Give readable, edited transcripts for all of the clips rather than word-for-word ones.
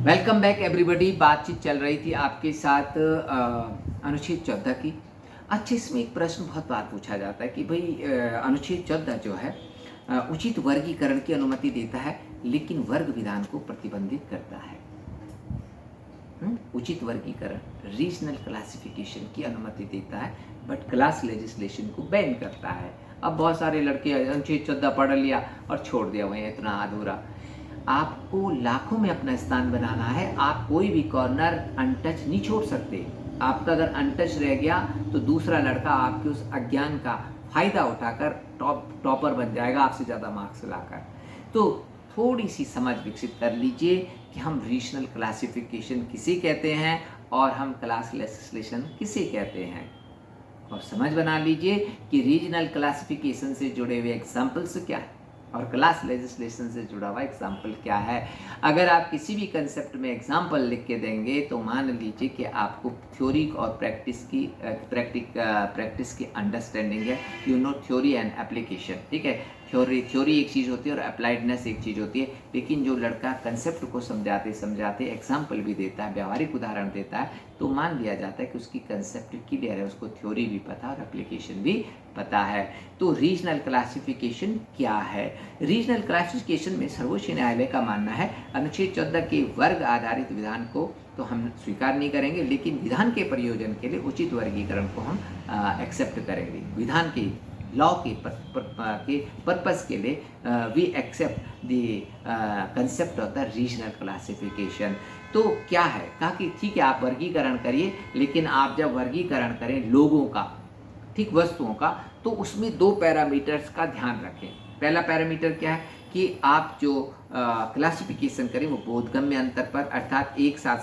Welcome back everybody. बातचीत चल रही थी आपके साथ अनुच्छेद 14 की। अच्छा, इसमें एक प्रश्न बहुत बार पूछा जाता है कि भाई अनुच्छेद 14 जो है उचित वर्गीकरण की अनुमति देता है लेकिन वर्ग विधान को प्रतिबंधित करता है। उचित वर्गीकरण, रीजनल क्लासिफिकेशन की अनुमति देता है बट क्लास लेजिस्लेशन को बैन करता है। अब बहुत सारे लड़के अनुच्छेद 14 पढ़ लिया और छोड़ दिया वहीं इतना अधूरा। आपको लाखों में अपना स्थान बनाना है। आप कोई भी कॉर्नर अनटच नहीं छोड़ सकते। आपका अगर अनटच रह गया तो दूसरा लड़का आपके उस अज्ञान का फायदा उठाकर टॉपर बन जाएगा आपसे ज़्यादा मार्क्स लाकर। तो थोड़ी सी समझ विकसित कर लीजिए कि हम रीजनल क्लासिफिकेशन किसे कहते हैं और हम क्लास लेजिस्लेशन किसे कहते हैं, और समझ बना लीजिए कि रीजनल क्लासिफिकेशन से जुड़े हुए एग्जाम्पल्स क्या है और क्लास लेजिस्लेशन से जुड़ा हुआ एग्जाम्पल क्या है। अगर आप किसी भी कंसेप्ट में एग्जाम्पल लिख के देंगे तो मान लीजिए कि आपको थ्योरी और प्रैक्टिस की अंडरस्टैंडिंग है। You know theory and application, ठीक है। थ्योरी एक चीज़ होती है और अप्लाइडनेस एक चीज़ होती है। लेकिन जो लड़का कंसेप्ट को समझाते समझाते एग्जाम्पल भी देता है, व्यावहारिक उदाहरण देता है, तो मान लिया जाता है कि उसकी कंसेप्ट क्लियर है, उसको थ्योरी भी पता और एप्लीकेशन भी पता है। तो रीजनल क्लासिफिकेशन क्या है? रीजनल क्लासिफिकेशन में सर्वोच्च न्यायालय का मानना है अनुच्छेद 14 के वर्ग आधारित विधान को तो हम स्वीकार नहीं करेंगे, लेकिन विधान के प्रयोजन के लिए उचित वर्गीकरण को हम एक्सेप्ट करेंगे। विधान के लॉ के पर्पस के लिए we accept the concept of the regional classification. तो क्या है, कहा कि ठीक है आप वर्गीकरण करिए, लेकिन आप जब वर्गीकरण करें लोगों का, ठीक, वस्तुओं का, तो उसमें दो पैरामीटर्स का ध्यान रखें। पहला पैरामीटर क्या है कि आप जो क्लासिफिकेशन करें वो बोधगम्य अंतर पर, अर्थात एक साथ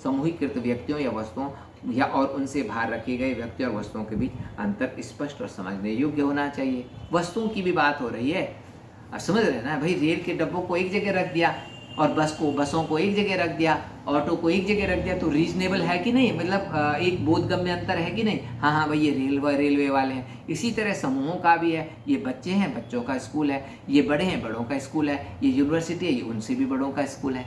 समूहीकृत व्यक्तियों या वस्तुओं या और उनसे बाहर रखे गए व्यक्तियों और वस्तुओं के बीच अंतर स्पष्ट और समझने योग्य होना चाहिए। वस्तुओं की भी बात हो रही है, अब समझ रहे हैं ना भाई। रेल के डब्बों को एक जगह रख दिया और बसों को एक जगह रख दिया, ऑटो को एक जगह रख दिया, तो रीजनेबल है कि नहीं? मतलब एक बोधगम्य अंतर है कि नहीं? हाँ भाई, ये रेलवे वाले हैं। इसी तरह समूहों का भी है। ये बच्चे हैं, बच्चों का स्कूल है। ये बड़े हैं, बड़ों का स्कूल है। ये यूनिवर्सिटी है, ये उनसे भी बड़ों का स्कूल है।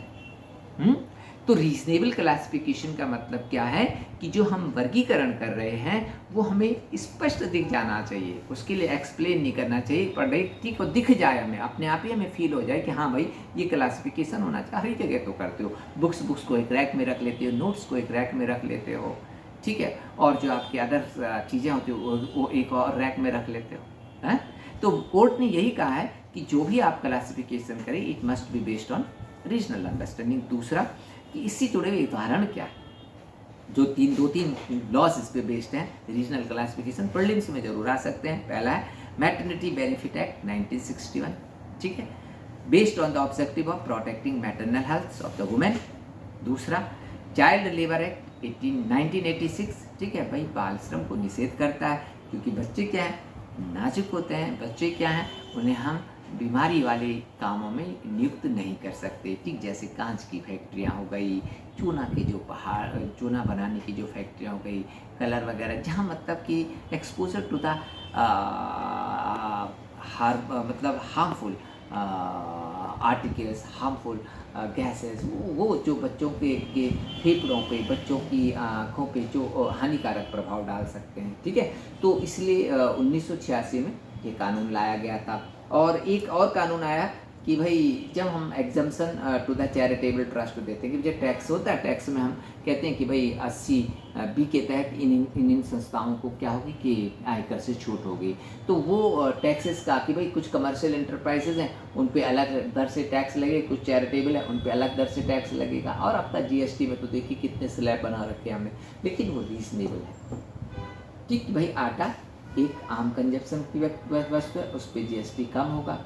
तो रीजनेबल क्लासिफिकेशन का मतलब क्या है कि जो हम वर्गीकरण कर रहे हैं वो हमें स्पष्ट दिख जाना चाहिए। उसके लिए एक्सप्लेन नहीं करना चाहिए, पर ठीक वो दिख जाए, हमें अपने आप ही हमें फील हो जाए कि हाँ भाई ये क्लासिफिकेशन होना चाहिए। हर जगह तो करते हो, बुक्स को एक रैक में रख लेते हो, नोट्स को एक रैक में रख लेते हो, ठीक है, और जो आपकी अदर चीज़ें होती हो वो एक और रैक में रख लेते हो, है? तो कोर्ट ने यही कहा है कि जो भी आप क्लासिफिकेशन करें it must be based on regional understanding. दूसरा कि इससे जुड़े हुए उदाहरण क्या है, जो दो तीन लॉज इस पे बेस्ड हैं। रीजनल क्लासिफिकेशन प्रीलिम्स में जरूर आ सकते हैं। पहला है मैटरनिटी बेनिफिट एक्ट 1961, ठीक है, based on the objective of protecting maternal health of the women. दूसरा चाइल्ड लेबर एक्ट 1986, ठीक है भाई, बाल श्रम को निषेध करता है, क्योंकि बच्चे क्या हैं, नाजुक होते हैं। बच्चे क्या हैं, उन्हें हम बीमारी वाले कामों में नियुक्त नहीं कर सकते, ठीक, जैसे कांच की फैक्ट्रियाँ हो गई, चूना बनाने की जो फैक्ट्रियाँ हो गई, कलर वगैरह, जहाँ मतलब कि exposure to the harmful articles, harmful gases, वो जो बच्चों के फेफड़ों पे, बच्चों की आँखों पे जो हानिकारक प्रभाव डाल सकते हैं, ठीक है। तो इसलिए 1986 में ये कानून लाया गया था। और एक और कानून आया कि भाई जब हम exemption to the charitable trust देते हैं, कि जो टैक्स होता है, टैक्स में हम कहते हैं कि भाई 80B के तहत इन संस्थाओं को क्या होगी कि आयकर से छूट होगी। तो वो टैक्सेस का कि भाई कुछ कमर्शियल इंटरप्राइजेज हैं उन पे अलग दर से टैक्स लगे, कुछ चैरिटेबल है उन पे अलग दर से टैक्स लगेगा। और अब तक GST में तो देखिए कितने स्लैब बना रखे हैं हमने, लेकिन वो रीजनेबल है, ठीक। भाई आटा एक आम कंजप्शन की वस्तु है, उस पर GST कम होगा,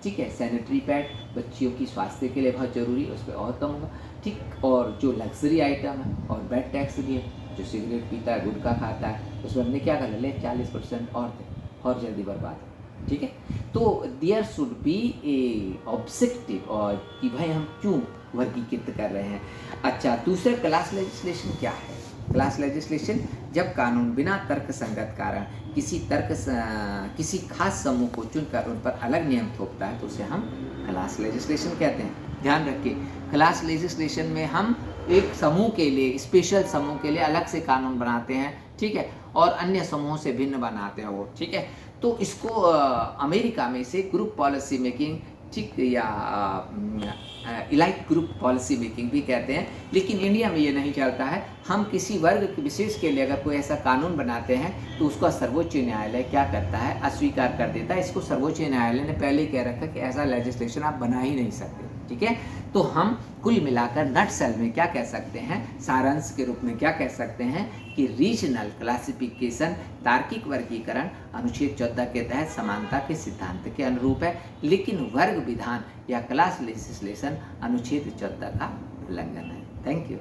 ठीक है। सैनिटरी पैड बच्चियों की स्वास्थ्य के लिए बहुत ज़रूरी है, उस पर और कम होगा, ठीक। और जो लग्जरी आइटम है और बेड टैक्स भी है, जो सिगरेट पीता है, गुटखा खाता है, उसमें हमने क्या कर ले 40% और थे, और जल्दी बर्बाद है, ठीक है। तो there should be a objective, और कि भाई हम क्यों वर्गीकृत कर रहे हैं। अच्छा, दूसरा क्लास लेजिस्लेशन क्या है? क्लास लेजिस्लेशन जब कानून बिना तर्क संगत कारण किसी खास समूह को चुनकर उन पर अलग नियम थोपता है तो उसे हम क्लास लेजिस्लेशन कहते हैं। ध्यान रखिए, क्लास लेजिस्लेशन में हम एक समूह के लिए, स्पेशल समूह के लिए अलग से कानून बनाते हैं, ठीक है, और अन्य समूहों से भिन्न बनाते हैं वो, ठीक है। तो इसको अमेरिका में इसे ग्रुप पॉलिसी मेकिंग, ठीक, या इलाइट ग्रुप पॉलिसी मेकिंग भी कहते हैं। लेकिन इंडिया में ये नहीं चलता है। हम किसी वर्ग विशेष के लिए अगर कोई ऐसा कानून बनाते हैं तो उसका सर्वोच्च न्यायालय क्या करता है, अस्वीकार कर देता है। इसको सर्वोच्च न्यायालय ने पहले कह रखा कि ऐसा लेजिस्लेशन आप बना ही नहीं सकते, ठीक है। तो हम कुल मिलाकर नटसेल में क्या कह सकते हैं, सारांश के रूप में क्या कह सकते हैं कि रीजनल क्लासिफिकेशन, तार्किक वर्गीकरण अनुच्छेद 14 के तहत समानता के सिद्धांत के अनुरूप है, लेकिन वर्ग विधान या क्लास लेजिस्लेशन अनुच्छेद 14 का उल्लंघन है। Thank you.